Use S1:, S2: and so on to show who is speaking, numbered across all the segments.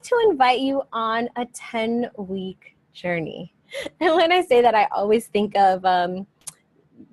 S1: to invite you on a 10-week journey. And when I say that, I always think of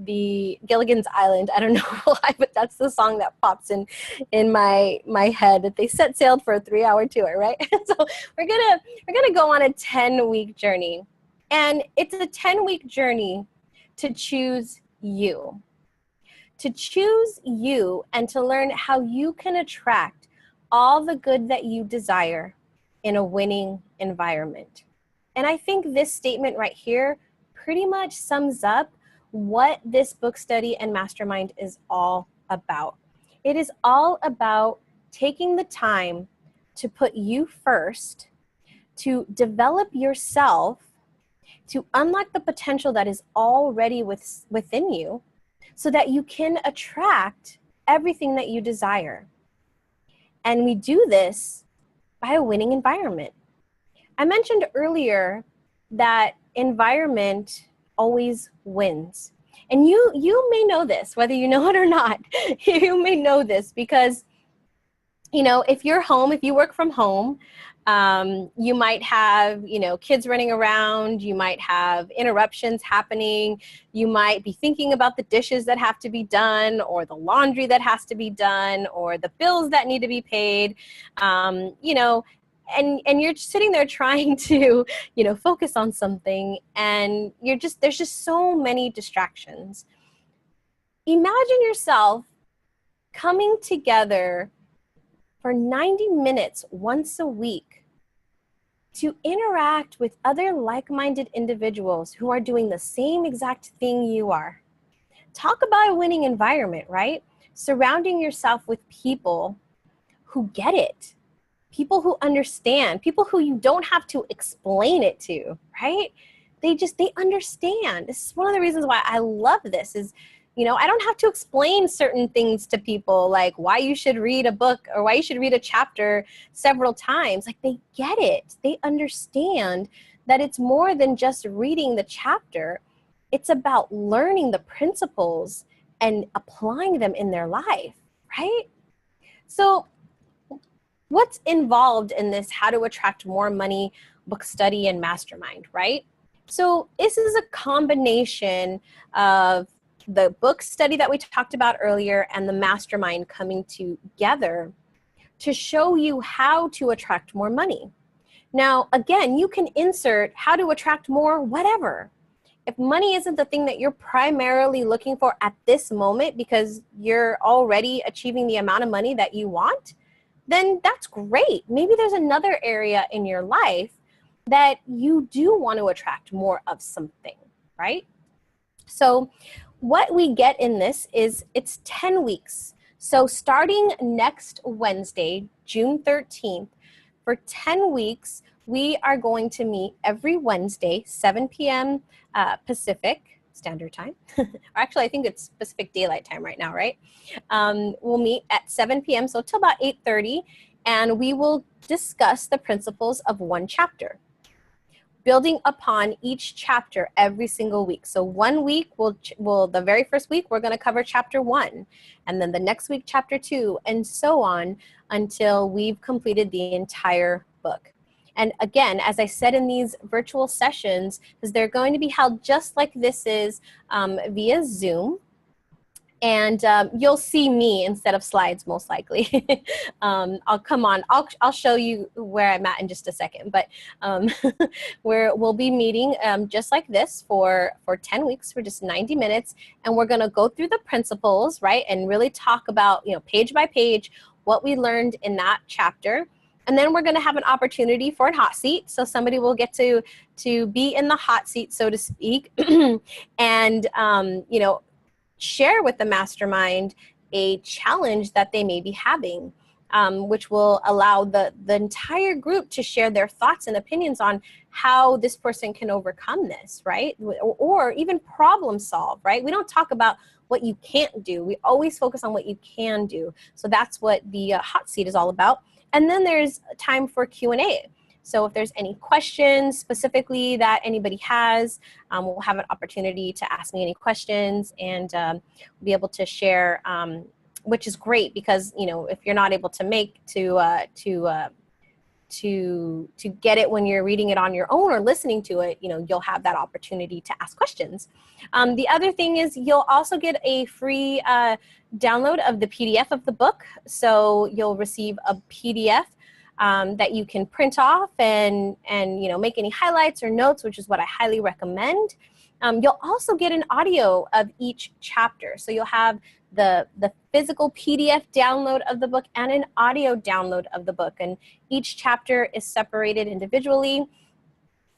S1: the Gilligan's Island. I don't know why, but that's the song that pops in my head, that they set sailed for a 3-hour tour, right? So we're gonna go on a 10-week journey, and it's a 10-week journey to choose you, and to learn how you can attract all the good that you desire in a winning environment. And I think this statement right here pretty much sums up what this book study and mastermind is all about. It is all about taking the time to put you first, to develop yourself, to unlock the potential that is already within you, so that you can attract everything that you desire. And we do this by a winning environment. I mentioned earlier that environment always wins. And you may know this, whether you know it or not. You may know this because, if you're home, if you work from home, you might have, kids running around, you might have interruptions happening, you might be thinking about the dishes that have to be done, or the laundry that has to be done, or the bills that need to be paid, and you're sitting there trying to, focus on something, and there's just so many distractions. Imagine yourself coming together for 90 minutes once a week to interact with other like-minded individuals who are doing the same exact thing you are. Talk about a winning environment, right? Surrounding yourself with people who get it, people who understand, people who you don't have to explain it to, right? They understand. This is one of the reasons why I love this is, I don't have to explain certain things to people, like why you should read a book or why you should read a chapter several times. Like, they get it. They understand that it's more than just reading the chapter. It's about learning the principles and applying them in their life, right? So what's involved in this How to Attract More Money book study and mastermind, right? So this is a combination of the book study that we talked about earlier and the mastermind coming together to show you how to attract more money. Now, again, you can insert how to attract more whatever. If money isn't the thing that you're primarily looking for at this moment because you're already achieving the amount of money that you want, then that's great. Maybe there's another area in your life that you do want to attract more of something, right? So what we get in this is it's 10 weeks. So starting next Wednesday, June 13th, for 10 weeks, we are going to meet every Wednesday, 7 p.m. Pacific Standard Time. Or actually, I think it's Pacific Daylight Time right now, right? We'll meet at 7 p.m., so till about 8:30, and we will discuss the principles of one chapter, building upon each chapter every single week. So one week, the very first week, we're going to cover chapter 1, and then the next week, chapter 2, and so on until we've completed the entire book. And again, as I said in these virtual sessions, because they're going to be held just like this is via Zoom. And you'll see me instead of slides, most likely. I'll show you where I'm at in just a second. But we'll be meeting just like this for 10 weeks, for just 90 minutes. And we're going to go through the principles, right? And really talk about, page by page, what we learned in that chapter. And then we're going to have an opportunity for a hot seat. So somebody will get to be in the hot seat, so to speak, and, share with the mastermind a challenge that they may be having, which will allow the entire group to share their thoughts and opinions on how this person can overcome this, right? Or even problem solve, right? We don't talk about what you can't do. We always focus on what you can do. So that's what the hot seat is all about. And then there's time for Q&A. So if there's any questions specifically that anybody has, we'll have an opportunity to ask me any questions and be able to share, which is great because, if you're not able to make to get it when you're reading it on your own or listening to it, you'll have that opportunity to ask questions. The other thing is you'll also get a free download of the PDF of the book. So you'll receive a PDF that you can print off and make any highlights or notes, which is what I highly recommend. You'll also get an audio of each chapter. So you'll have the physical PDF download of the book and an audio download of the book. And each chapter is separated individually.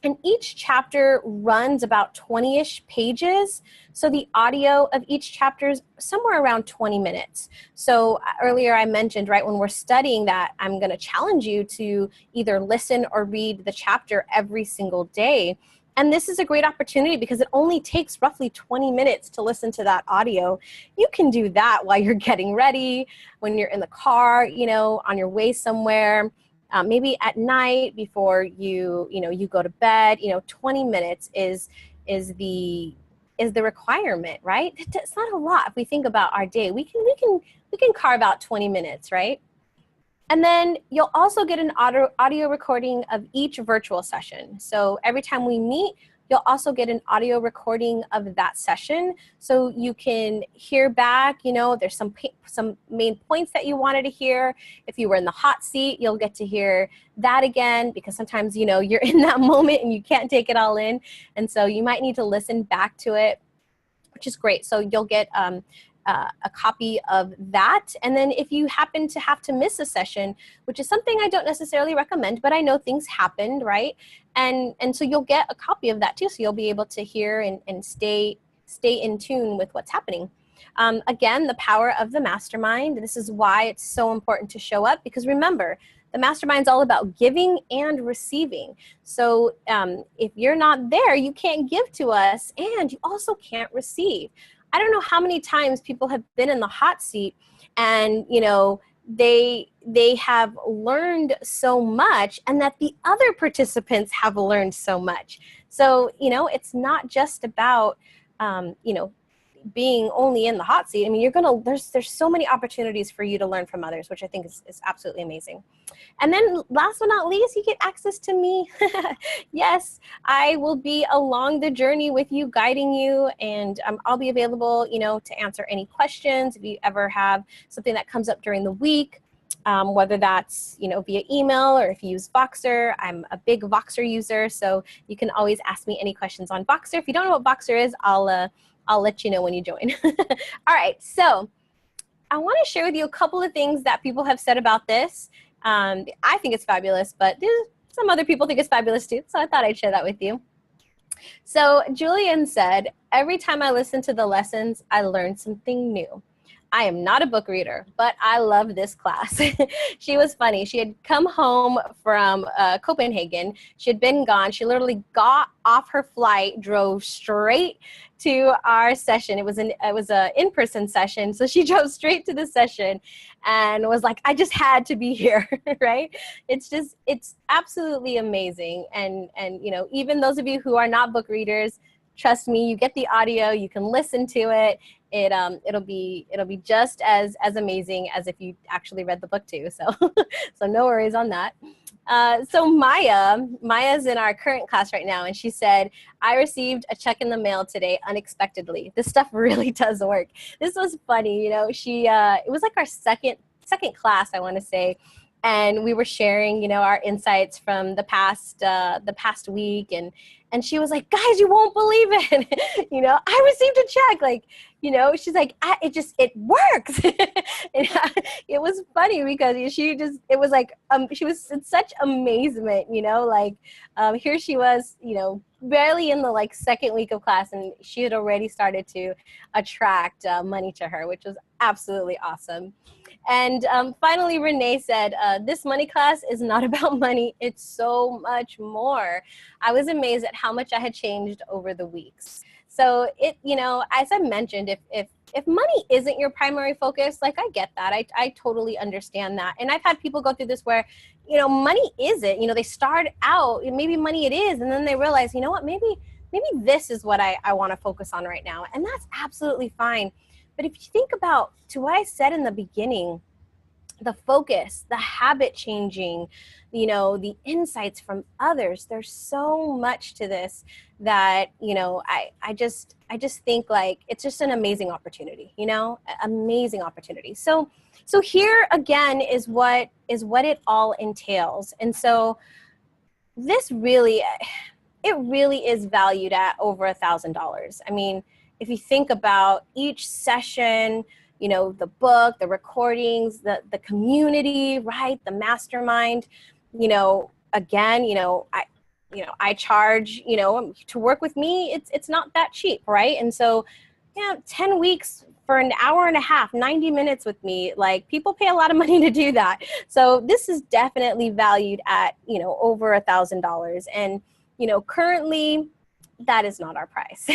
S1: And each chapter runs about 20-ish pages. So the audio of each chapter is somewhere around 20 minutes. So earlier I mentioned, right, when we're studying that, I'm going to challenge you to either listen or read the chapter every single day. And this is a great opportunity because it only takes roughly 20 minutes to listen to that audio. You can do that while you're getting ready, when you're in the car, on your way somewhere. Maybe at night before you go to bed. 20 minutes is the requirement, right? It's not a lot if we think about our day. We can carve out 20 minutes, right? And then you'll also get an audio recording of each virtual session. So every time we meet, you'll also get an audio recording of that session. So you can hear back, there's some main points that you wanted to hear. If you were in the hot seat, you'll get to hear that again, because sometimes, you're in that moment and you can't take it all in. And so you might need to listen back to it, which is great. So you'll get a copy of that. And then if you happen to have to miss a session, which is something I don't necessarily recommend, but I know things happened, right? And so you'll get a copy of that too. So you'll be able to hear and stay in tune with what's happening. Again, the power of the mastermind. This is why it's so important to show up, because remember, the mastermind's all about giving and receiving. So if you're not there, you can't give to us, and you also can't receive. I don't know how many times people have been in the hot seat and, they have learned so much, and that the other participants have learned so much. So, it's not just about, being only in the hot seat. I mean, there's so many opportunities for you to learn from others, which I think is absolutely amazing. And then last but not least, you get access to me. Yes, I will be along the journey with you, guiding you, and I'll be available, to answer any questions if you ever have something that comes up during the week. Whether that's, via email or if you use Voxer. I'm a big Voxer user, so you can always ask me any questions on Voxer. If you don't know what Voxer is, I'll let you know when you join. All right, so I want to share with you a couple of things that people have said about this. I think it's fabulous, but some other people think it's fabulous too, so I thought I'd share that with you. So Julian said, every time I listen to the lessons, I learn something new. I am not a book reader, but I love this class. She was funny. She had come home from Copenhagen. She had been gone. She literally got off her flight, drove straight to our session. It was an in-person session. So she drove straight to the session and was like, I just had to be here, right? It's absolutely amazing. And even those of you who are not book readers, trust me, you get the audio, you can listen to it. It'll be just as amazing as if you actually read the book too. So no worries on that. So Maya's in our current class right now, and she said, I received a check in the mail today unexpectedly. This stuff really does work. This was funny, it was like our second class, I want to say. And we were sharing, our insights from the past week, and she was like, guys, you won't believe it. I received a check. She's like, it works. It was funny because it was like, she was in such amazement, here she was, barely in the second week of class, and she had already started to attract money to her, which was absolutely awesome. And finally, Renee said, this money class is not about money. It's so much more. I was amazed at how much I had changed over the weeks. So as I mentioned, if money isn't your primary focus, I get that. I totally understand that. And I've had people go through this where, money isn't, they start out, maybe money it is, and then they realize, maybe this is what I want to focus on right now. And that's absolutely fine. But if you think about to what I said in the beginning, the focus, the habit changing, you know, the insights from others. There's so much to this that, you know, I just think like it's just an amazing opportunity, you know, amazing opportunity. So here again is what it all entails. And so this really, it really is valued at over $1,000. I mean, if you think about each session, you know, the book, the recordings, the community, right? The mastermind, you know, again, I charge, you know, to work with me, it's not that cheap, right? And so, yeah, 10 weeks for an hour and a half, 90 minutes with me, like people pay a lot of money to do that. So this is definitely valued at, you know, over $1,000. And, you know, currently that is not our price.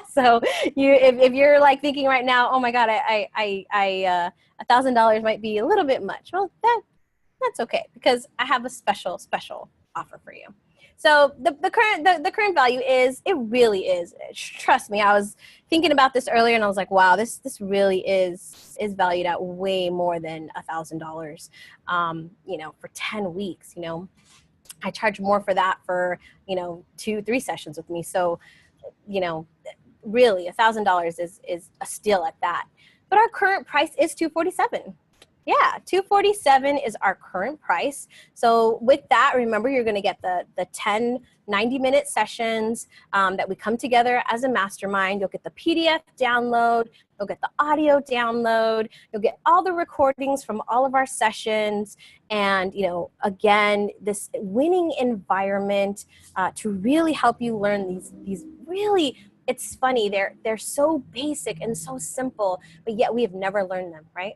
S1: So if you're like thinking right now, oh my God, $1,000 might be a little bit much. Well, that's okay, because I have a special offer for you. So the current value is, it really is, trust me, I was thinking about this earlier and I was like, wow, this really is valued at way more than $1,000. You know, for 10 weeks, you know, I charge more for that for, you know, 2-3 sessions with me. So, you know, really $1,000 is a steal at that. But our current price is $247. Yeah, $247 is our current price. So with that, remember, you're going to get the 10 90-minute sessions that we come together as a mastermind. You'll get the PDF download. You'll get the audio download. You'll get all the recordings from all of our sessions. And, you know, again, this winning environment to really help you learn these really, it's funny, they're so basic and so simple, but yet we have never learned them, right?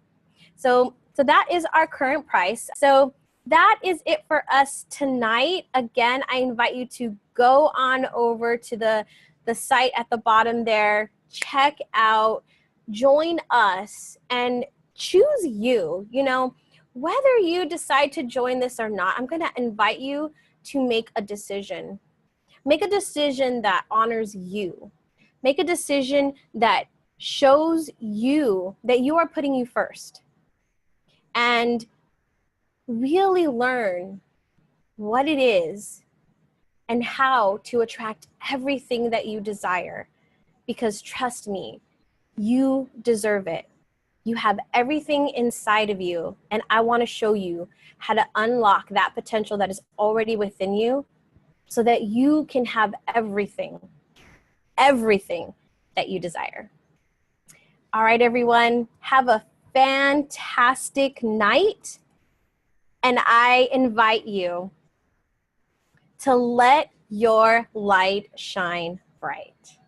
S1: So that is our current price. So that is it for us tonight. Again, I invite you to go on over to the site at the bottom there, check out, join us, and choose you. You know, whether you decide to join this or not, I'm going to invite you to make a decision. Make a decision that honors you. Make a decision that shows you that you are putting you first. And really learn what it is and how to attract everything that you desire. Because trust me, you deserve it. You have everything inside of you, and I want to show you how to unlock that potential that is already within you so that you can have everything that you desire. All right, everyone, have a fantastic night. And I invite you to let your light shine bright.